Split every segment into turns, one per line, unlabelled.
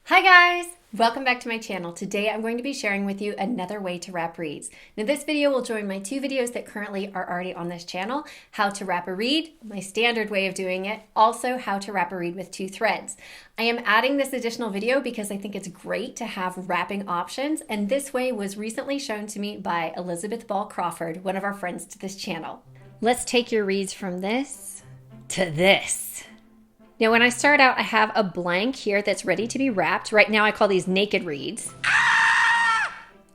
Hi guys! Welcome back to my channel. Today I'm going to be sharing with you another way to wrap reeds. Now this video will join my two videos that currently are already on this channel, how to wrap a reed, my standard way of doing it, also how to wrap a reed with two threads. I am adding this additional video because I think it's great to have wrapping options, and this way was recently shown to me by Elizabeth Ball Crawford, one of our friends to this channel. Let's take your reeds from this to this. Now when I start out, I have a blank here that's ready to be wrapped. Right now I call these naked reeds.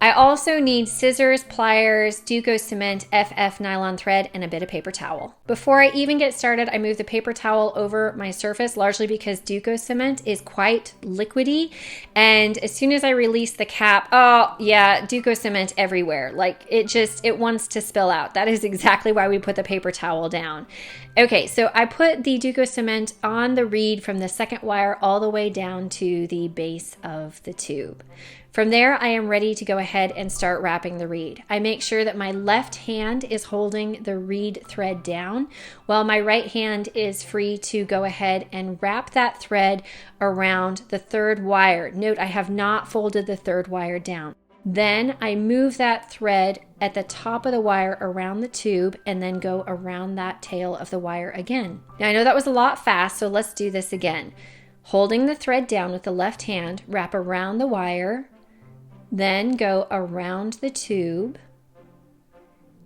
I also need scissors, pliers, Duco Cement, FF nylon thread, and a bit of paper towel. Before I even get started, I move the paper towel over my surface, largely because Duco Cement is quite liquidy. And as soon as I release the cap, oh yeah, Duco Cement everywhere. Like it wants to spill out. That is exactly why we put the paper towel down. Okay, so I put the Duco Cement on the reed from the second wire all the way down to the base of the tube. From there, I am ready to go ahead and start wrapping the reed. I make sure that my left hand is holding the reed thread down, while my right hand is free to go ahead and wrap that thread around the third wire. Note, I have not folded the third wire down. Then I move that thread at the top of the wire around the tube and then go around that tail of the wire again. Now I know that was a lot fast, so let's do this again. Holding the thread down with the left hand, wrap around the wire, then go around the tube,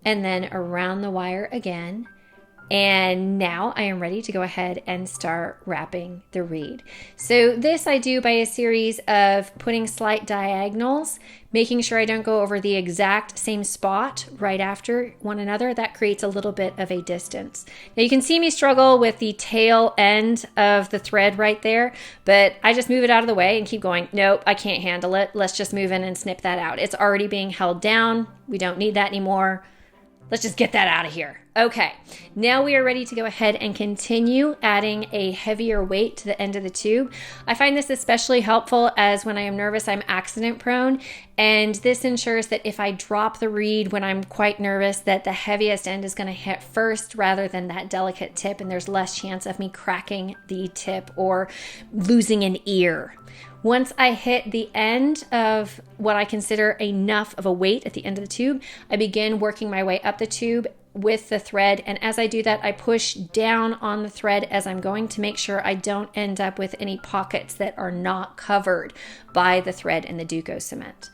and then around the wire again. And now I am ready to go ahead and start wrapping the reed. So this I do by a series of putting slight diagonals, making sure I don't go over the exact same spot right after one another. That creates a little bit of a distance. Now you can see me struggle with the tail end of the thread right there, but I just move it out of the way and keep going. Nope, I can't handle it. Let's just move in and snip that out. It's already being held down. We don't need that anymore. Let's just get that out of here. Okay, now we are ready to go ahead and continue adding a heavier weight to the end of the tube. I find this especially helpful as when I am nervous, I'm accident prone, and this ensures that if I drop the reed when I'm quite nervous, that the heaviest end is going to hit first rather than that delicate tip, and there's less chance of me cracking the tip or losing an ear. Once I hit the end of what I consider enough of a weight at the end of the tube, I begin working my way up the tube with the thread, and as I do that, I push down on the thread as I'm going to make sure I don't end up with any pockets that are not covered by the thread and the Duco Cement.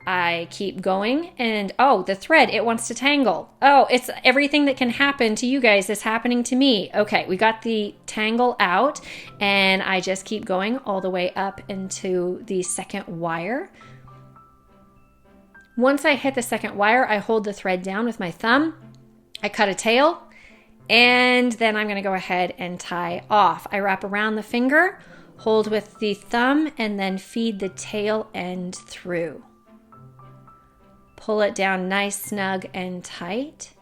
I keep going, and oh, the thread, it wants to tangle. Oh, it's everything that can happen to you guys is happening to me. Okay, we got the tangle out, and I just keep going all the way up into the second wire. Once I hit the second wire, I hold the thread down with my thumb. I cut a tail, and then I'm going to go ahead and tie off. I wrap around the finger, hold with the thumb, and then feed the tail end through. Pull it down nice, snug, and tight.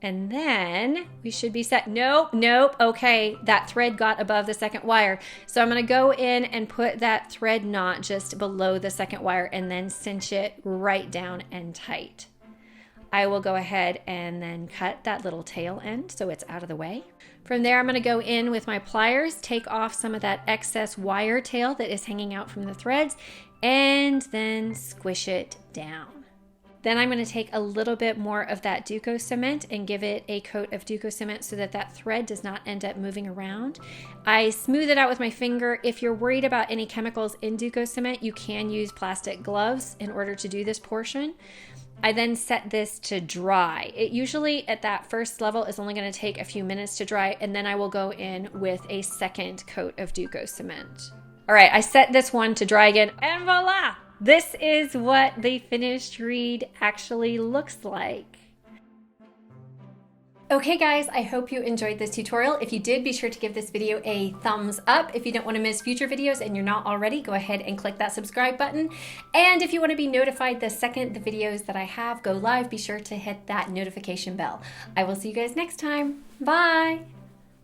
And then we should be set. Nope. Okay, that thread got above the second wire. So I'm going to go in and put that thread knot just below the second wire and then cinch it right down and tight. I will go ahead and then cut that little tail end so it's out of the way. From there, I'm going to go in with my pliers, take off some of that excess wire tail that is hanging out from the threads, and then squish it down. Then I'm going to take a little bit more of that Duco Cement and give it a coat of Duco Cement so that that thread does not end up moving around. I smooth it out with my finger. If you're worried about any chemicals in Duco Cement, you can use plastic gloves in order to do this portion. I then set this to dry. It usually at that first level is only going to take a few minutes to dry, and then I will go in with a second coat of Duco Cement. All right, I set this one to dry again, and voila! This is what the finished reed actually looks like. Okay guys, I hope you enjoyed this tutorial. If you did, be sure to give this video a thumbs up. If you don't want to miss future videos and you're not already, go ahead and click that subscribe button. And if you want to be notified the second the videos that I have go live, be sure to hit that notification bell. I will see you guys next time. Bye!